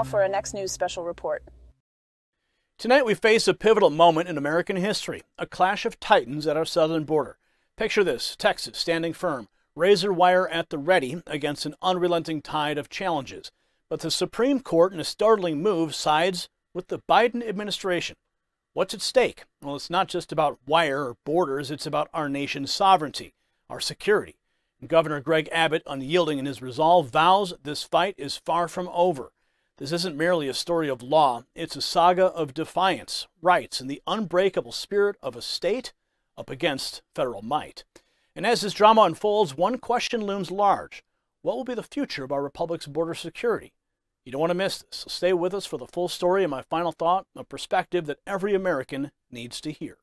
for our next news special report. Tonight we face a pivotal moment in American history, a clash of titans at our southern border. Picture this, Texas standing firm, razor wire at the ready against an unrelenting tide of challenges. But the Supreme Court, in a startling move, sides with the Biden administration. What's at stake? Well, it's not just about wire or borders, it's about our nation's sovereignty, our security. And Governor Greg Abbott, unyielding in his resolve, vows this fight is far from over. This isn't merely a story of law, it's a saga of defiance, rights, and the unbreakable spirit of a state up against federal might. And as this drama unfolds, one question looms large. What will be the future of our republic's border security? You don't want to miss this, so stay with us for the full story and my final thought, a perspective that every American needs to hear.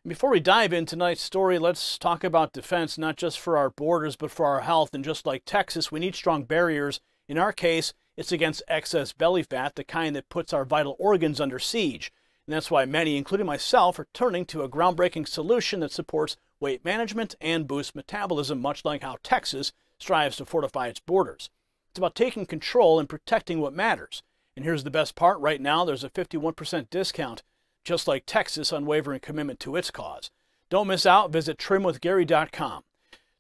And before we dive into tonight's story, let's talk about defense, not just for our borders, but for our health. And just like Texas, we need strong barriers. In our case, it's against excess belly fat, the kind that puts our vital organs under siege. And that's why many, including myself, are turning to a groundbreaking solution that supports weight management and boosts metabolism, much like how Texas strives to fortify its borders. It's about taking control and protecting what matters. And here's the best part. Right now, there's a 51% discount, just like Texas' unwavering commitment to its cause. Don't miss out. Visit trimwithgary.com.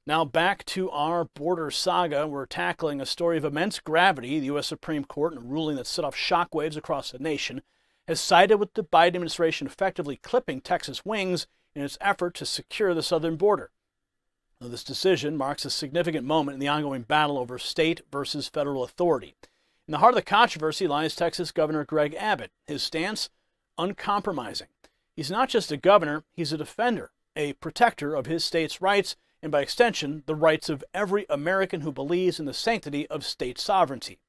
Now back to our border saga. We're tackling a story of immense gravity. The U.S. Supreme Court, in a ruling that set off shockwaves across the nation, has sided with the Biden administration, effectively clipping Texas wings in its effort to secure the southern border. Now, this decision marks a significant moment in the ongoing battle over state versus federal authority. In the heart of the controversy lies Texas Governor Greg Abbott. His stance, uncompromising. He's not just a governor, he's a defender, a protector of his state's rights, and by extension, the rights of every American who believes in the sanctity of state sovereignty.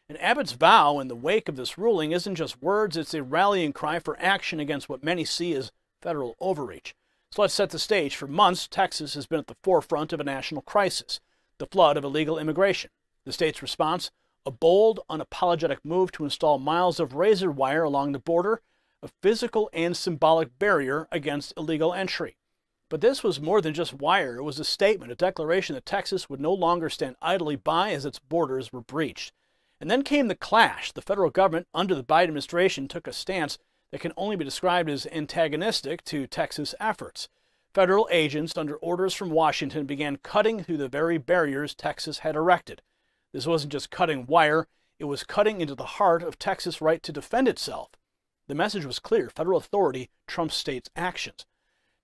And Abbott's vow in the wake of this ruling isn't just words, it's a rallying cry for action against what many see as federal overreach. So let's set the stage. For months, Texas has been at the forefront of a national crisis, the flood of illegal immigration. The state's response, a bold, unapologetic move to install miles of razor wire along the border, a physical and symbolic barrier against illegal entry. But this was more than just wire. It was a statement, a declaration that Texas would no longer stand idly by as its borders were breached. And then came the clash. The federal government, under the Biden administration, took a stance that can only be described as antagonistic to Texas efforts. Federal agents, under orders from Washington, began cutting through the very barriers Texas had erected. This wasn't just cutting wire, it was cutting into the heart of Texas' right to defend itself. The message was clear: federal authority trumps states' actions.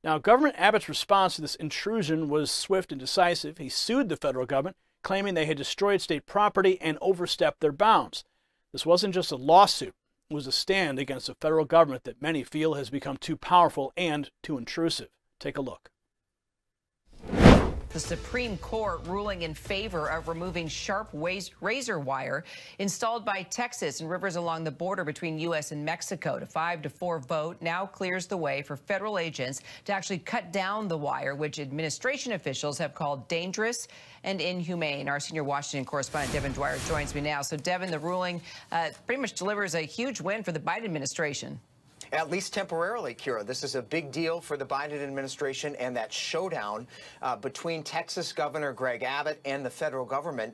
Now, Governor Abbott's response to this intrusion was swift and decisive. He sued the federal government, claiming they had destroyed state property and overstepped their bounds. This wasn't just a lawsuit. It was a stand against a federal government that many feel has become too powerful and too intrusive. Take a look. The Supreme Court ruling in favor of removing sharp razor wire installed by Texas in rivers along the border between U.S. and Mexico. The 5-4 vote now clears the way for federal agents to actually cut down the wire, which administration officials have called dangerous and inhumane. Our senior Washington correspondent Devin Dwyer joins me now. So, Devin, the ruling pretty much delivers a huge win for the Biden administration. At least temporarily, Kira. This is a big deal for the Biden administration and that showdown between Texas Governor Greg Abbott and the federal government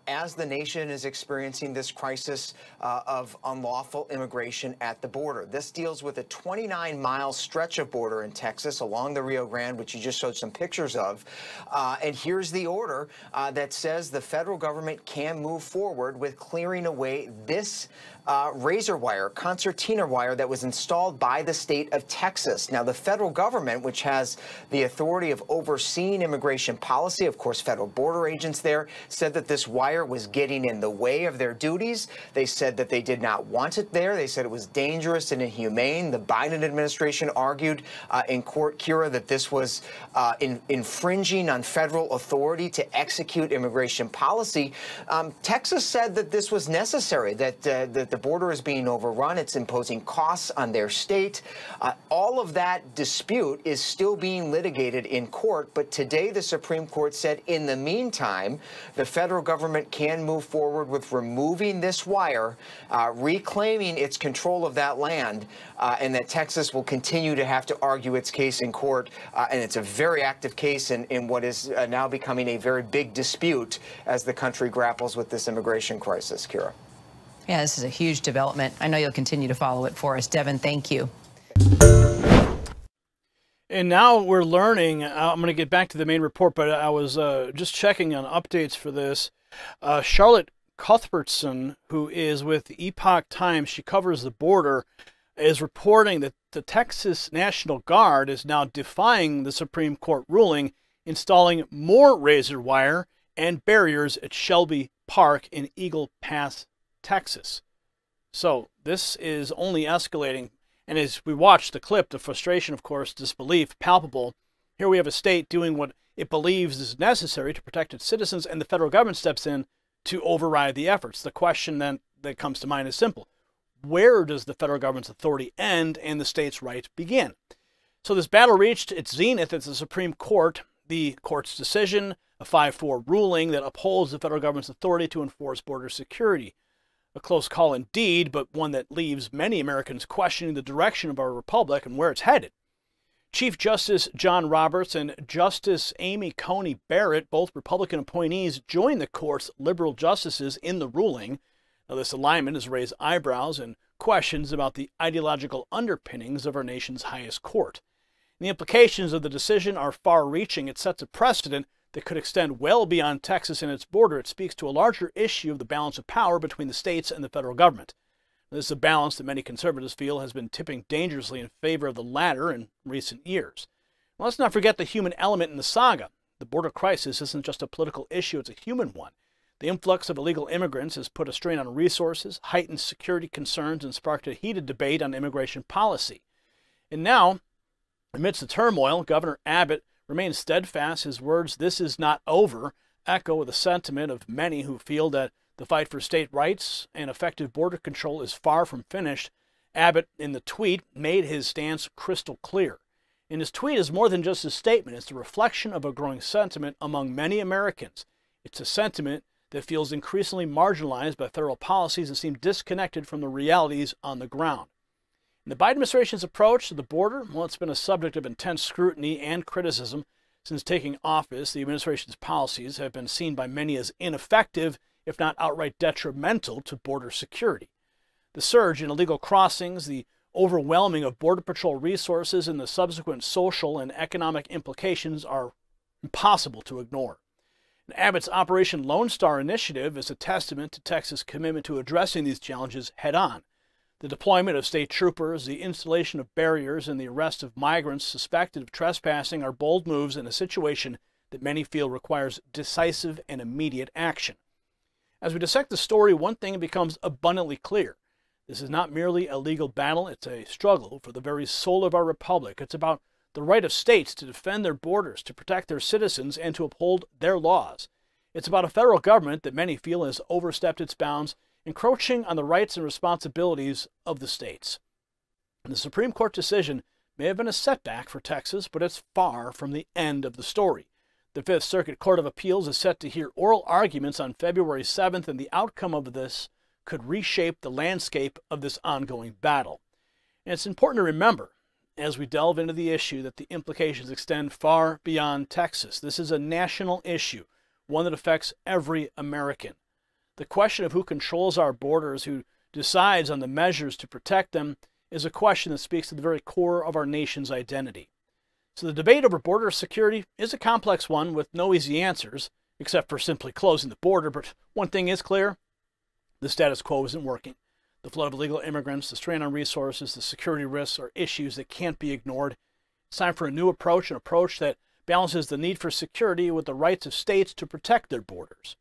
as the nation is experiencing this crisis of unlawful immigration at the border. This deals with a 29-mile stretch of border in Texas along the Rio Grande, which you just showed some pictures of. And here's the order that says the federal government can move forward with clearing away this razor wire, concertina wire that was installed by the state of Texas. Now, the federal government, which has the authority of overseeing immigration policy, of course, federal border agents there, said that this wire was getting in the way of their duties. They said that they did not want it there. They said it was dangerous and inhumane. The Biden administration argued in court, Kira, that this was infringing on federal authority to execute immigration policy. Texas said that this was necessary, that the border is being overrun. It's imposing costs on their state. All of that dispute is still being litigated in court. But today, the Supreme Court said, in the meantime, the federal government can move forward with removing this wire, reclaiming its control of that land, and that Texas will continue to have to argue its case in court. And it's a very active case in what is now becoming a very big dispute as the country grapples with this immigration crisis, Kira. Yeah, this is a huge development. I know you'll continue to follow it for us. Devin, thank you. And now we're learning, I'm going to get back to the main report, but I was just checking on updates for this. Charlotte Cuthbertson, who is with the Epoch Times, she covers the border, is reporting that the Texas National Guard is now defying the Supreme Court ruling, installing more razor wire and barriers at Shelby Park in Eagle Pass, Texas. So this is only escalating. And as we watch the clip, the frustration, of course, disbelief, palpable. Here we have a state doing what it believes is necessary to protect its citizens, and the federal government steps in to override the efforts. The question then that comes to mind is simple. Where does the federal government's authority end and the state's right begin? So this battle reached its zenith at the Supreme Court. The court's decision, a 5-4 ruling that upholds the federal government's authority to enforce border security. A close call indeed, but one that leaves many Americans questioning the direction of our republic and where it's headed. Chief Justice John Roberts and Justice Amy Coney Barrett, both Republican appointees, joined the court's liberal justices in the ruling. Now, this alignment has raised eyebrows and questions about the ideological underpinnings of our nation's highest court. And the implications of the decision are far-reaching. It sets a precedent that could extend well beyond Texas and its border. It speaks to a larger issue of the balance of power between the states and the federal government. This is a balance that many conservatives feel has been tipping dangerously in favor of the latter in recent years. Well, let's not forget the human element in the saga. The border crisis isn't just a political issue, it's a human one. The influx of illegal immigrants has put a strain on resources, heightened security concerns, and sparked a heated debate on immigration policy. And now, amidst the turmoil, Governor Abbott remains steadfast. His words, "This is not over," echo the sentiment of many who feel that the fight for state rights and effective border control is far from finished. Abbott, in the tweet, made his stance crystal clear. And his tweet is more than just a statement. It's a reflection of a growing sentiment among many Americans. It's a sentiment that feels increasingly marginalized by federal policies and seems disconnected from the realities on the ground. And the Biden administration's approach to the border, well, it's been a subject of intense scrutiny and criticism since taking office. The administration's policies have been seen by many as ineffective, if not outright detrimental, to border security. The surge in illegal crossings, the overwhelming of Border Patrol resources, and the subsequent social and economic implications are impossible to ignore. And Abbott's Operation Lone Star initiative is a testament to Texas' commitment to addressing these challenges head-on. The deployment of state troopers, the installation of barriers, and the arrest of migrants suspected of trespassing are bold moves in a situation that many feel requires decisive and immediate action. As we dissect the story, one thing becomes abundantly clear. This is not merely a legal battle, it's a struggle for the very soul of our republic. It's about the right of states to defend their borders, to protect their citizens, and to uphold their laws. It's about a federal government that many feel has overstepped its bounds, encroaching on the rights and responsibilities of the states. And the Supreme Court decision may have been a setback for Texas, but it's far from the end of the story. The Fifth Circuit Court of Appeals is set to hear oral arguments on February 7th, and the outcome of this could reshape the landscape of this ongoing battle. And it's important to remember, as we delve into the issue, that the implications extend far beyond Texas. This is a national issue, one that affects every American. The question of who controls our borders, who decides on the measures to protect them, is a question that speaks to the very core of our nation's identity. So the debate over border security is a complex one with no easy answers, except for simply closing the border. But one thing is clear, the status quo isn't working. The flood of illegal immigrants, the strain on resources, the security risks are issues that can't be ignored. It's time for a new approach, an approach that balances the need for security with the rights of states to protect their borders.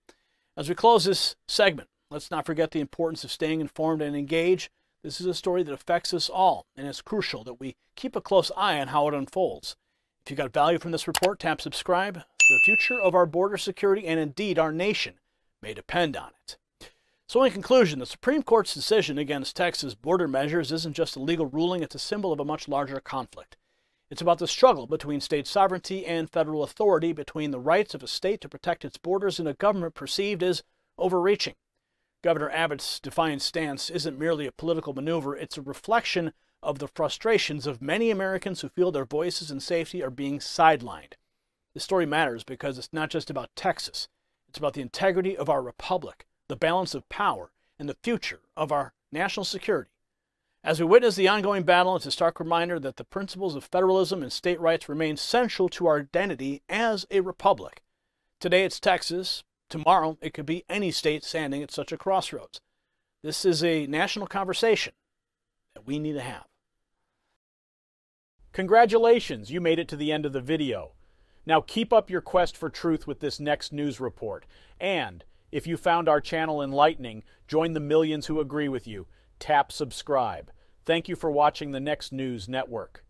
As we close this segment, let's not forget the importance of staying informed and engaged. This is a story that affects us all, and it's crucial that we keep a close eye on how it unfolds. If you got value from this report, tap subscribe. The future of our border security and indeed our nation may depend on it. So in conclusion, the Supreme Court's decision against Texas border measures isn't just a legal ruling, it's a symbol of a much larger conflict. It's about the struggle between state sovereignty and federal authority, between the rights of a state to protect its borders and a government perceived as overreaching. Governor Abbott's defiant stance isn't merely a political maneuver, it's a reflection of the frustrations of many Americans who feel their voices and safety are being sidelined. This story matters because it's not just about Texas. It's about the integrity of our republic, the balance of power, and the future of our national security. As we witness the ongoing battle, it's a stark reminder that the principles of federalism and state rights remain central to our identity as a republic. Today it's Texas. Tomorrow it could be any state standing at such a crossroads. This is a national conversation that we need to have. Congratulations, you made it to the end of the video. Now keep up your quest for truth with this next news report. And if you found our channel enlightening, join the millions who agree with you. Tap subscribe. Thank you for watching the Next News Network.